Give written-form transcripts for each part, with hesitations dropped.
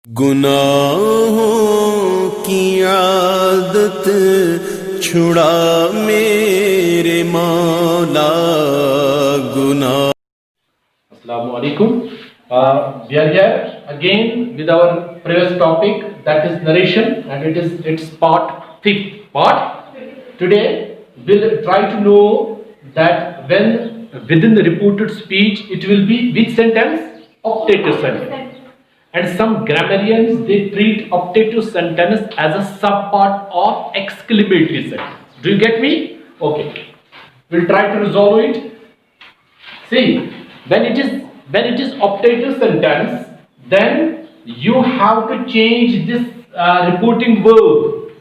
गुनाहों की आदत छुड़ा मेरे मौला गुनाह। Assalamu alaikum. We are here again with our previous topic, that is narration, and it's fifth part. Today we'll try to know that when within the reported speech it will be which sentence? Optative sentence. And some grammarians, they treat optative sentence as a subpart of exclamatory sentence. Do you get me? Okay. We'll try to resolve it. See, when it is optative sentence, then you have to change this reporting verb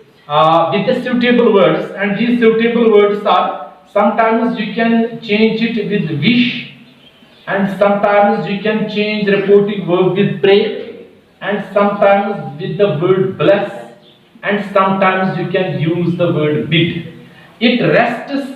with the suitable words, and these suitable words are, sometimes you can change it with wish, and sometimes you can change reporting verb with pray, and sometimes with the word bless, and sometimes you can use the word bid. It rests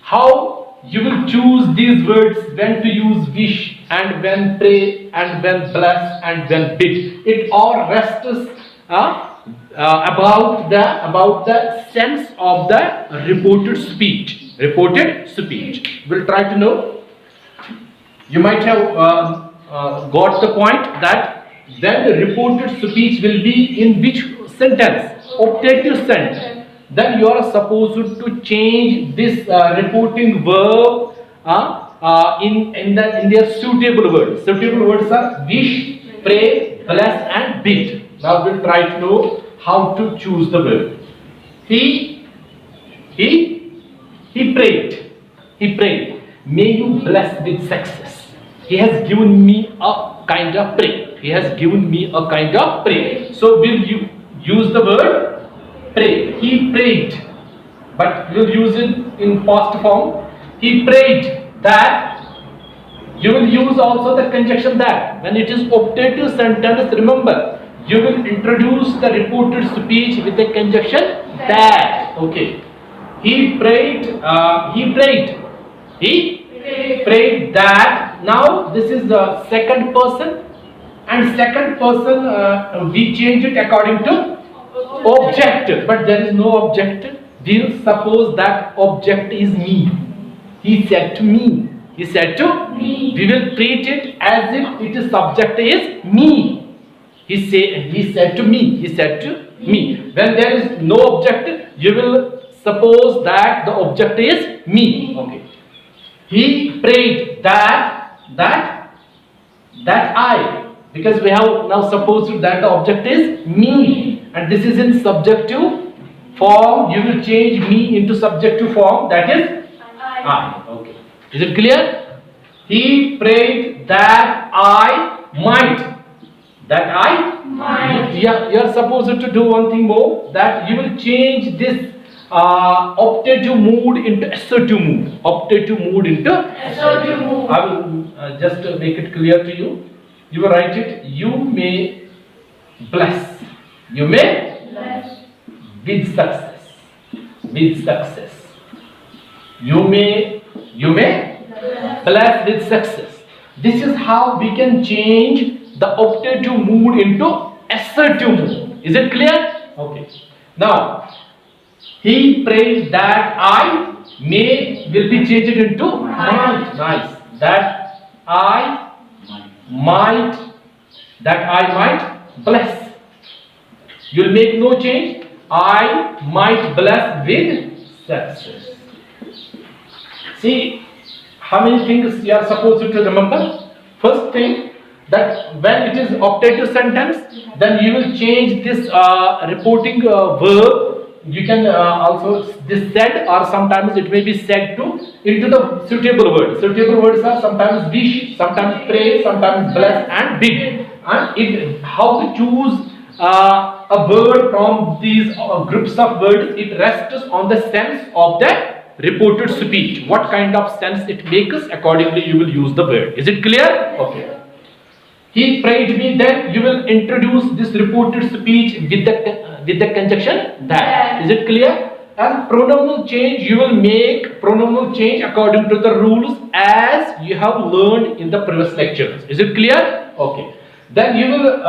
how you will choose these words, when to use wish and when pray and when bless and when bid. It all rests about the sense of the reported speech. We'll try to know. You might have got the point that then the reported speech will be in which sentence? Optative sentence. Then you are supposed to change this reporting verb in their suitable words. Suitable words are wish, pray, bless, and bid. Now we'll try to know how to choose the verb. He prayed. He prayed. May you bless with success. He has given me a kind of pray. He has given me a kind of pray. So will you use the word pray? He prayed, but we'll use it in past form. He prayed that. You will use also the conjunction that. When it is optative sentence, remember, you will introduce the reported speech with the conjunction that. Okay. He prayed. He prayed that. Now this is the second person, and second person we change it according to object, but there is no object. We'll suppose that object is me. He said to me. He said to me. We will treat it as if it is subject is me. He said to me. He said to me. When there is no object, you will suppose that the object is me. Okay. He prayed that I, because we have now supposed that the object is me, and this is in subjective form. You will change me into subjective form, that is I. Okay. Is it clear? He prayed that I might. Yeah, you are supposed to do one thing more, that you will change this optative mood into assertive mood. Optative mood into assertive mood. I will just make it clear to you. You will write it. You may bless. You may bless with success. With success. You may bless with success. This is how we can change the optative mood into assertive mood. Is it clear? Okay. Now, he prayed that I may will be changed into might. Nice. That I might bless. You'll make no change. I might bless with success. See how many things you are supposed to remember. First thing, that when it is optative sentence, then you will change this reporting verb. You can also this said, or sometimes it may be said to, into the suitable words. Suitable words are sometimes wish, sometimes pray, sometimes bless, and bid. And how to choose a word from these groups of words, it rests on the sense of the reported speech. What kind of sense it makes, accordingly you will use the word. Is it clear? Okay. He prayed me, then you will introduce this reported speech with the conjunction that. Is it clear? And pronominal change, you will make pronominal change according to the rules as you have learned in the previous lectures. Is it clear? Okay. Then you will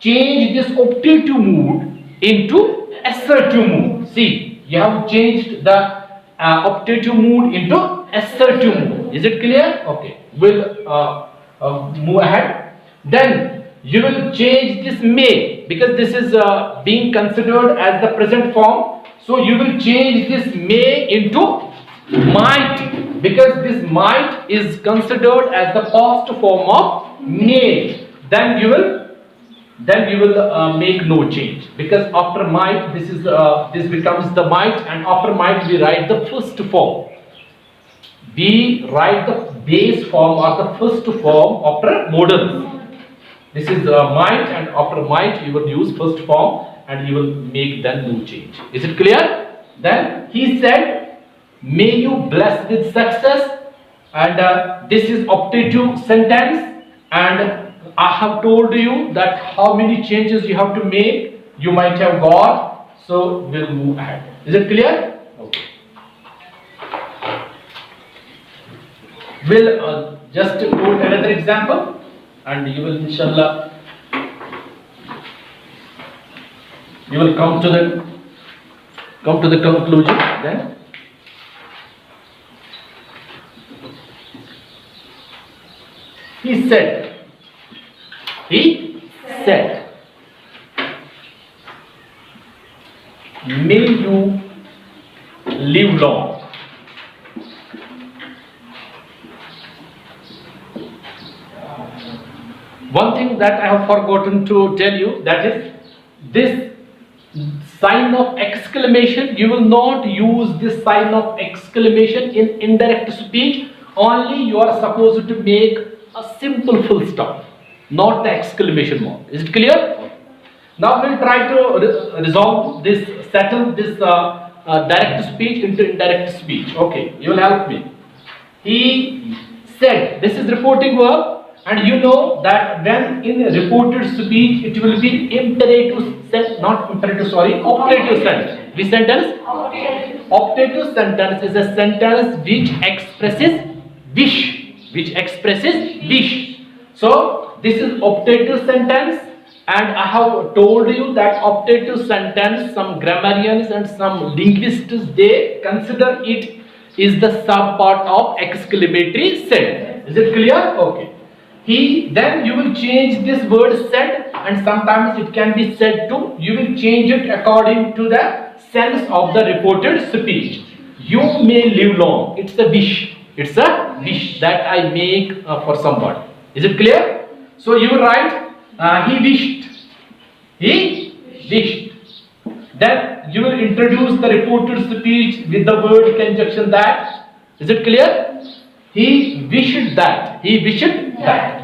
change this optative mood into assertive mood. See, you have changed the optative mood into assertive mood. Is it clear? Okay. We'll move ahead. Then you will change this may, because this is being considered as the present form. So you will change this may into might, because this might is considered as the past form of may. Then you will make no change, because after might this becomes the might, and after might we write the first form. We write the base form or the first form after modal. This is might, and after might you will use first form and you will make then no change. Is it clear? Then he said, may you bless with success, and this is optative sentence, and I have told you that how many changes you have to make. You might have got, so we'll move ahead. Is it clear? Okay. We'll just go to another example, and you will inshallah you will come to the conclusion then. He said, may you live long. One thing that I have forgotten to tell you, that is this sign of exclamation. You will not use this sign of exclamation in indirect speech. Only you are supposed to make a simple full stop, not the exclamation mark. Is it clear? Now we'll try to resolve this, settle this direct speech into indirect speech. Okay, you will help me. He said, this is reporting verb. And you know that when in reported speech it will be imperative sentence, not imperative, sorry, optative sentence. Which sentence? Optative sentence is a sentence which expresses wish. So this is optative sentence, and I have told you that optative sentence, some grammarians and some linguists, they consider it is the sub part of exclamatory sentence. Is it clear? Okay. Then you will change this word said, and sometimes it can be said to. You will change it according to the sense of the reported speech. You may live long. It's a wish. It's a wish that I make for someone. Is it clear? So you will write he wished. Then you will introduce the reported speech with the word conjunction that. Is it clear? He wished that.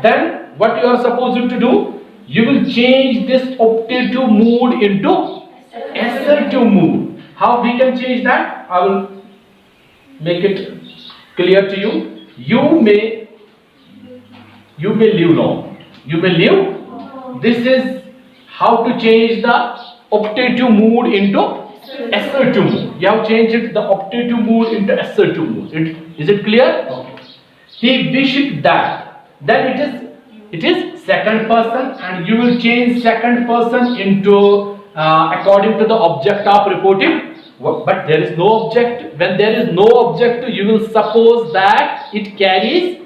Then what you are supposed to do? You will change this optative mood into assertive mood. How we can change that? I will make it clear to you. You may live long. You may live. This is how to change the optative mood into assertive mood. You have changed the optative mood into assertive mood. Is it clear? Okay. He wished that. Then it is second person, and you will change second person into according to the object of reporting. But there is no object. When there is no object, you will suppose that it carries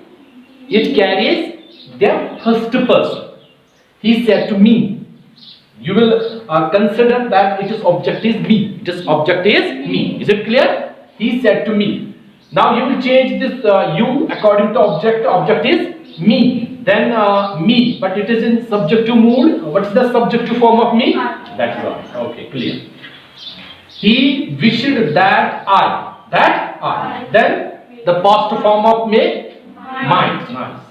the first person. He said to me. You will consider that it is object is me. Is it clear? He said to me. Now you will change this you according to object. Object is me. Then me, but it is in subjective mood. What is the subjective form of me? That is all. Okay, clear. He wished that I. Then the past form of may, might. Nice.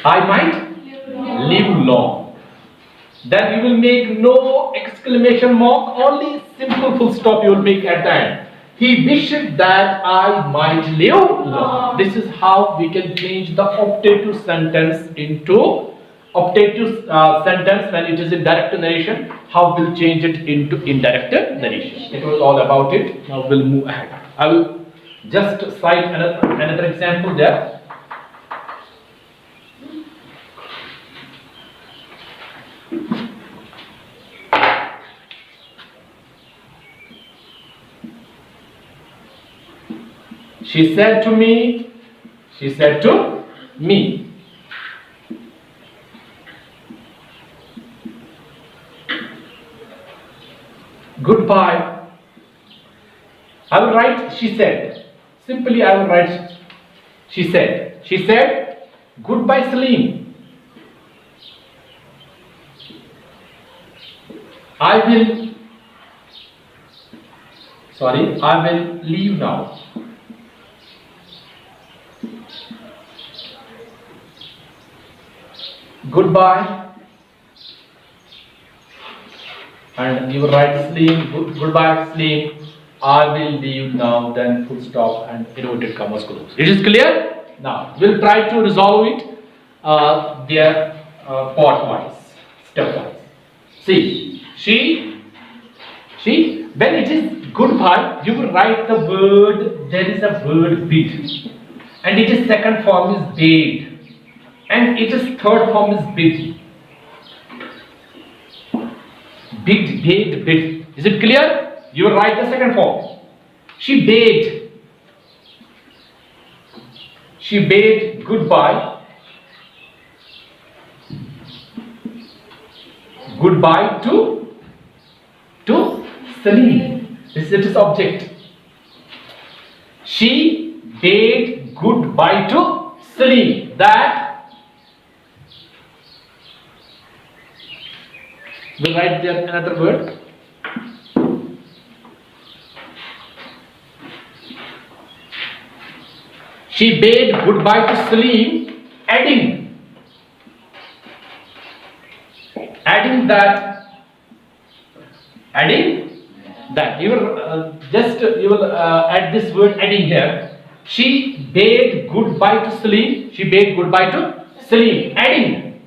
I might live long. Then you will make no exclamation mark, only simple full stop you will make at the end. He wished that I might live long. This is how we can change the optative sentence into optative sentence when it is in direct narration. How we'll change it into indirect narration. It was all about it. Now we'll move ahead. I will just cite another example there. She said to me, she said to me. Goodbye. I will write she said. Simply I will write she said. She said, goodbye Salim. I will leave now. Goodbye. And you will write Salim, goodbye Salim. I will leave now, then full stop and inverted commas close. It is clear? Now, we'll try to resolve it their part wise, step wise. See, when it is goodbye, you will write the word, there is a word bid. And it is second form is bade. And it is third form is bid. Bid. Is it clear? You will write the second form. She bade. She bade goodbye. Goodbye to Salim. This is its object. She bade goodbye to Salim. That we'll write there another word. She bade goodbye to Salim, adding that you will add this word adding here. She bade goodbye to Salim. She bade goodbye to Salim, adding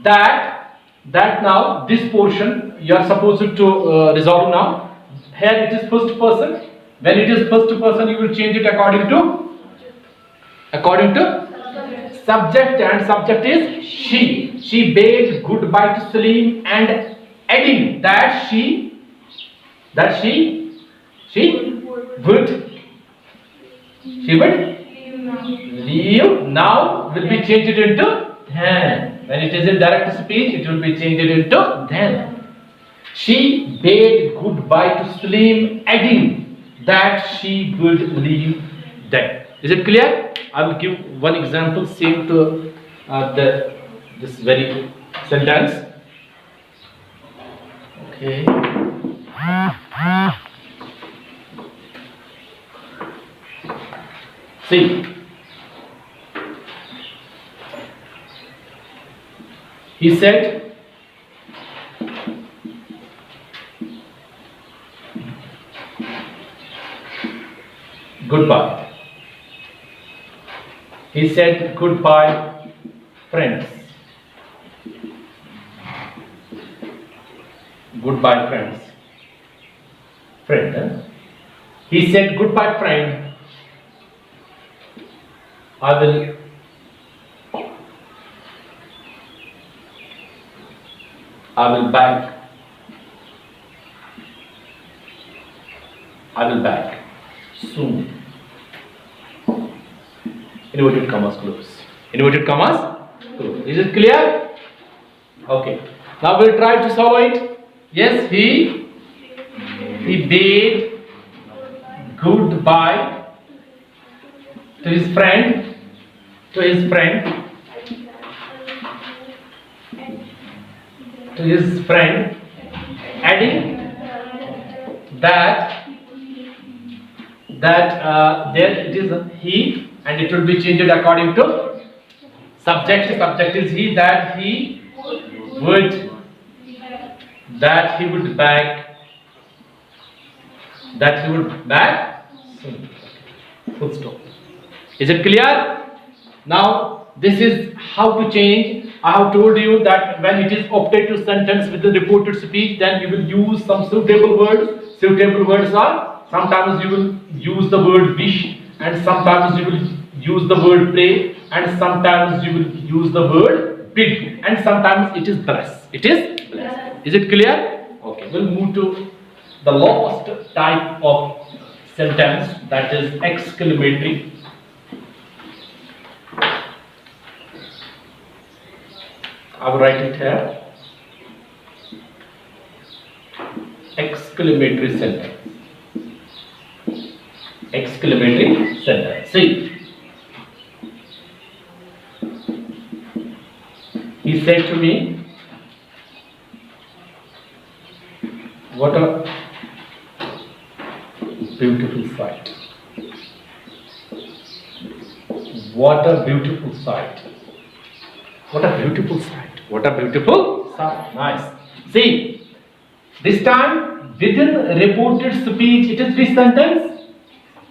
that now this portion you are supposed to resolve now. Here it is first person. When it is first person, you will change it according to subject, and subject is she. She bade goodbye to Salim and adding that she would leave now will be changed into then. When it is in direct speech, it will be changed into then. She bade goodbye to Salim, adding that she would leave then. Is it clear? I will give one example same to this very sentence. Okay. See. He said, goodbye. He said, goodbye, friends. Goodbye, friends. Friend. Huh? He said, goodbye, friend. I will back. I will back soon. Inverted commas close. Inverted commas close. Is it clear? Okay. Now we'll try to solve it. Yes, he bade goodbye to his friend. Adding that there it is he, and it will be changed according to subject. Subject is he, that he would back soon. Full stop. Is it clear? Now this is how to change. I have told you that when it is optative sentence with the reported speech, then you will use some suitable words. Suitable words are, sometimes you will use the word wish, and sometimes you will use the word pray, and sometimes you will use the word with, and sometimes it is bless. It is bless. Is it clear? Okay, we'll move to the last type of sentence, that is exclamatory. I will write it here. Exclamatory sentence. Exclamatory sentence. See, he said to me, what a beautiful sight. What a beautiful sight. What a beautiful sight. What a beautiful sight. Nice. See, this time within reported speech, it is which sentence?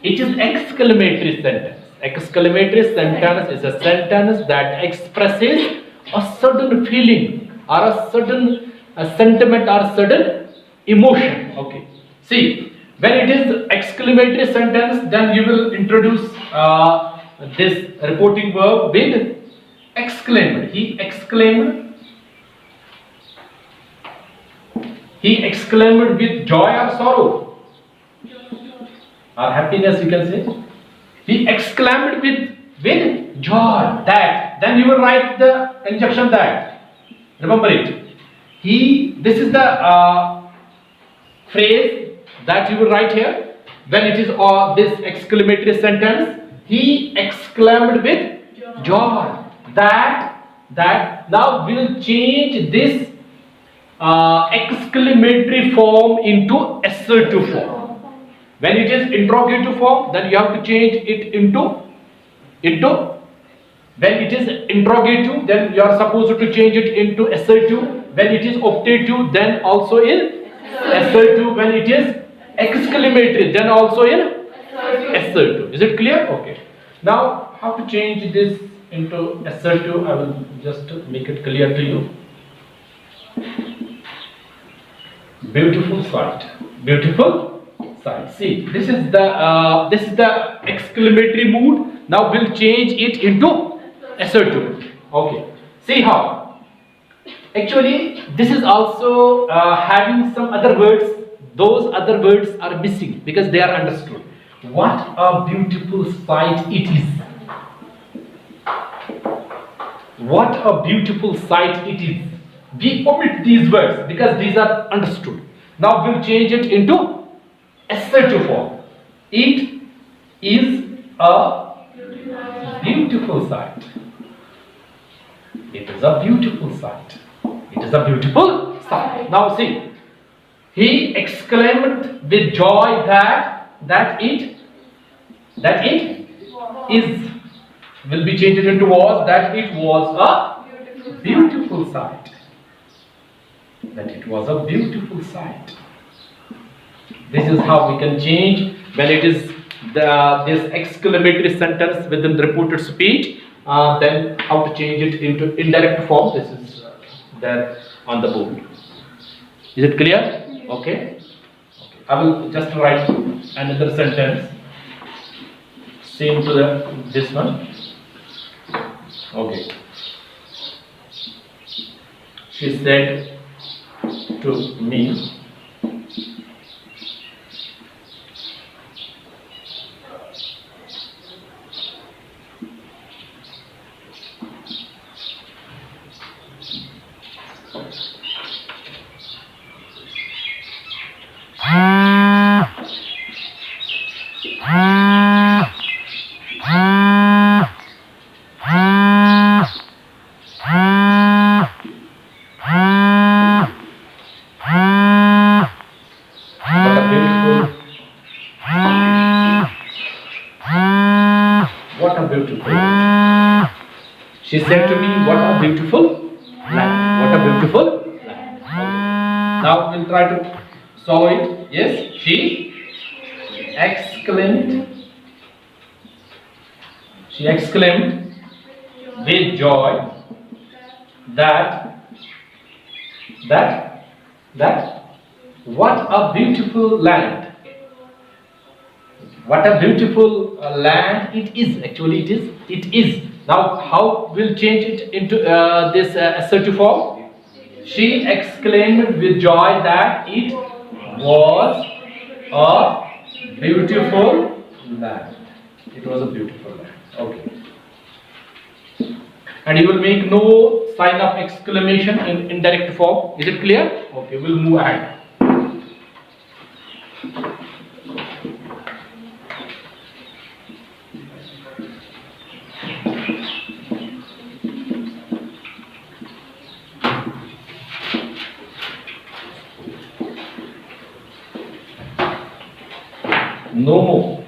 It is exclamatory sentence. Exclamatory sentence is a sentence that expresses a certain feeling or a certain sentiment or certain emotion. Okay. See, when it is exclamatory sentence, then you will introduce this reporting verb with exclaimed. He exclaimed. He exclaimed with joy or sorrow or happiness, you can say. He exclaimed with joy. That. Then you will write the conjunction that. Remember it. This is the phrase that you will write here. When it is this exclamatory sentence, he exclaimed with joy. That. Now we will change this exclamatory form into assertive form. When it is interrogative form, then you have to change it into when it is interrogative, then you are supposed to change it into assertive. When it is optative, then also in assertive. When it is exclamatory, then also in assertive. Is it clear? Okay. Now, how to change this into assertive? I will just make it clear to you. Beautiful sight. Beautiful sight. See, this is the exclamatory mood. Now we'll change it into assertive. Okay. See how? Actually, this is also having some other words. Those other words are missing because they are understood. What a beautiful sight it is. What a beautiful sight it is. We omit these words because these are understood. Now we'll change it into assertive form. It is a beautiful sight. It is a beautiful sight. It is a beautiful sight. Now see, he exclaimed with joy that it is, will be changed into was, that it was a beautiful sight. That it was a beautiful sight. This is how we can change when it is this exclamatory sentence within reported speech. Then how to change it into indirect form. This is there on the board. Is it clear? Okay. I will just write another sentence same to this one. Okay. She said to me, what a beautiful. She said to me, what a beautiful land. What a beautiful land. Okay. Now we'll try to solve it. Yes, she exclaimed. She exclaimed with joy that what a beautiful land. What a beautiful land it is. Actually, it is Now, how we'll change it into this assertive form? She exclaimed with joy that it was a beautiful land. It was a beautiful land. Okay. And you will make no sign of exclamation in indirect form. Is it clear? Okay, we'll move ahead. No more.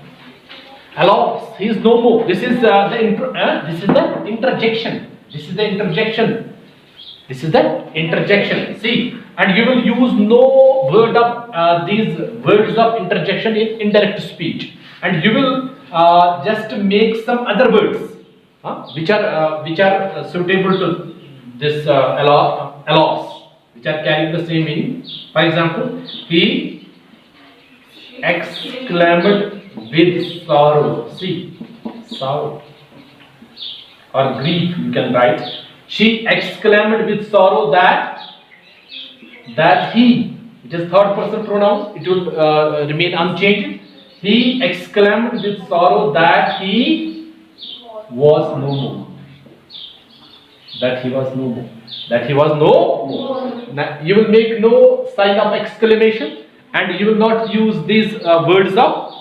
Hello, he is no more. This is this is the interjection. This is the interjection. This is the interjection. See, and you will use no word of these words of interjection in indirect speech, and you will just make some other words which are suitable to this allows, which are carrying the same meaning. For example, he exclaimed with sorrow. See, sorrow or grief you can write. She exclaimed with sorrow that he. It is third person pronoun. It will remain unchanged. He exclaimed with sorrow that he was no more. That he was no more. That he was no more. Now, you will make no sign of exclamation, and you will not use these words of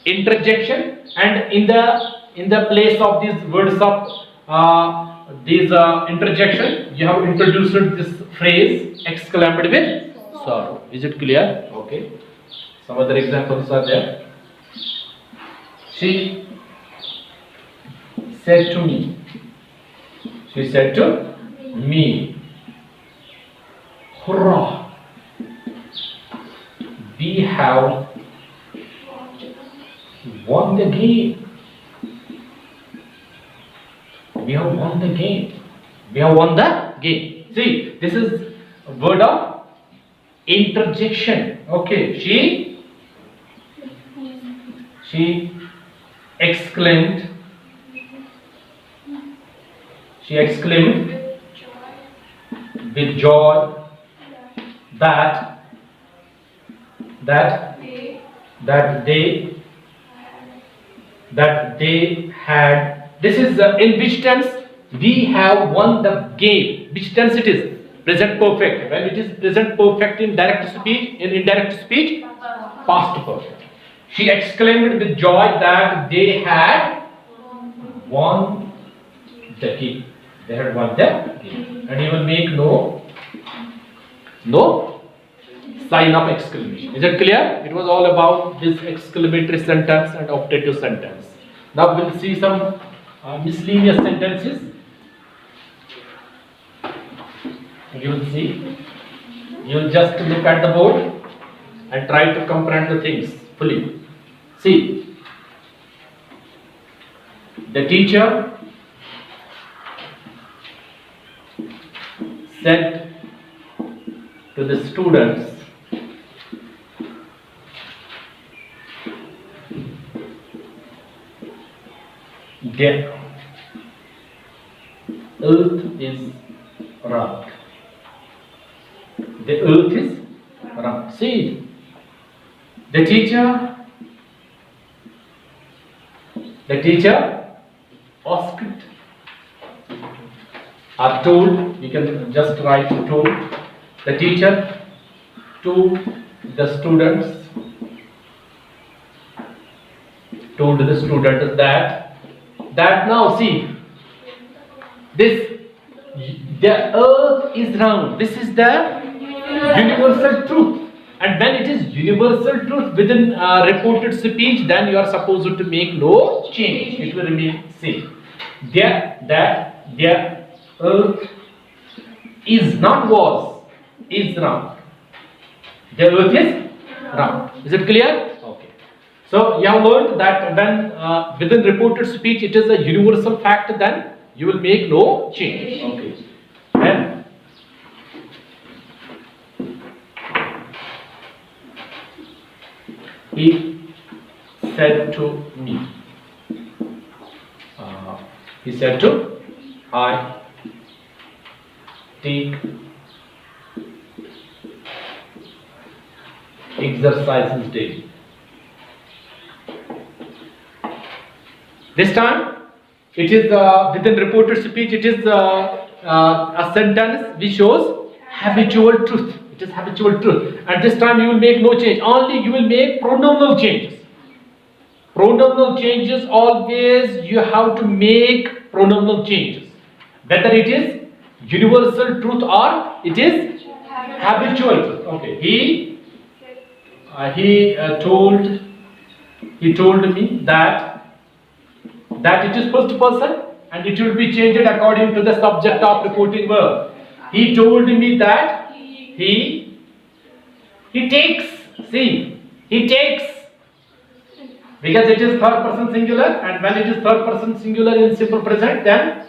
interjection, and in the place of these words of these interjection, you have introduced this phrase exclaimed with sorrow. Is it clear? Okay. Some other examples are there. She said to me. She said to me, hurrah! We have won the game. We have won the game. We have won the game. See, this is a word of interjection. Okay, she exclaimed. She exclaimed with joy that they had. This is in which tense? We have won the game. Which tense it is? Present perfect. When it is present perfect in direct speech, in indirect speech, past perfect. She exclaimed with joy that they had won the game. They had won the game. And you will make no sign of exclamation. Is it clear? It was all about this exclamatory sentence and optative sentence. Now we'll see some miscellaneous sentences. You will see. You will just look at the board and try to comprehend the things fully. See, the teacher said to the students, the earth is round. The earth is round. See, the teacher asked or told, you can just write told. The teacher told the students that now see this, the earth is round. This is the universal truth, and when it is universal truth within reported speech, then you are supposed to make no change. It will remain same. The earth is not was, is round. The earth is round. Is it clear? Okay. So you have learned that when within reported speech it is a universal fact, then you will make no change. Okay. Then he said to me, He said to, I take exercises daily. This time, it is within reported speech, it is a sentence which shows habitual truth. It is habitual truth. And this time you will make no change. Only you will make pronominal changes. Pronominal changes, always you have to make pronominal changes. Whether it is universal truth or it is habitual truth. Okay. He told me that it is first person and it will be changed according to the subject of reporting verb. He told me that he takes, see, he takes, because it is third person singular, and when it is third person singular in simple present, then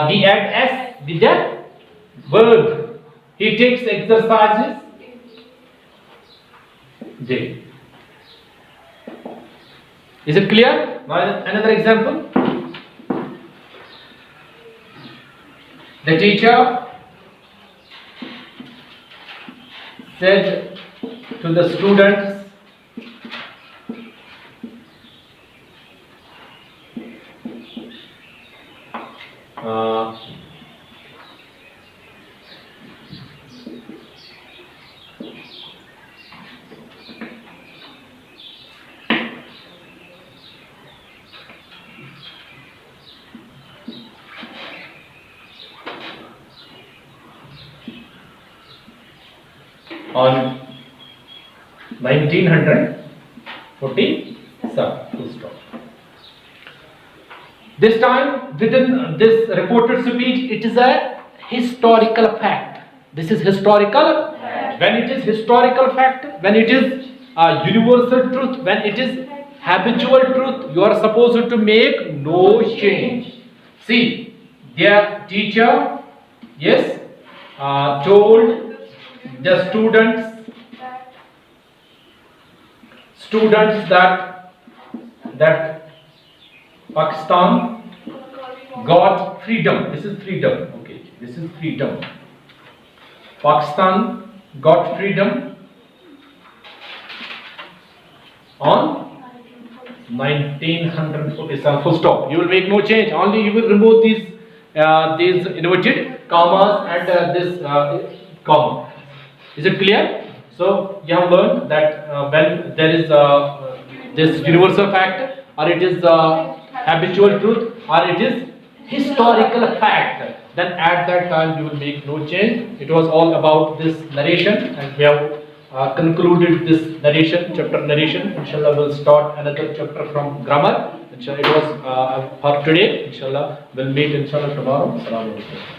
we add s with the verb. He takes exercises daily. Is it clear? Now another example. The teacher said to the students, on 1947, full stop. This time within this reported speech, it is a historical fact. This is historical fact. When it is historical fact, when it is universal truth, when it is habitual truth, you are supposed to make no change. See, their teacher, yes, told the students that Pakistan got freedom. This is freedom. Okay, this is freedom. Pakistan got freedom on 1947. Full stop. You will make no change. Only you will remove these inverted commas and this comma. Is it clear? So you have learned that when there is this universal fact, or it is habitual truth, or it is historical fact, then at that time you will make no change. It was all about this narration, and we have concluded this narration, chapter narration. Inshallah, we'll start another chapter from grammar. Inshallah, it was for today. Inshallah, we'll meet inshallah tomorrow. Assalamu alaikum.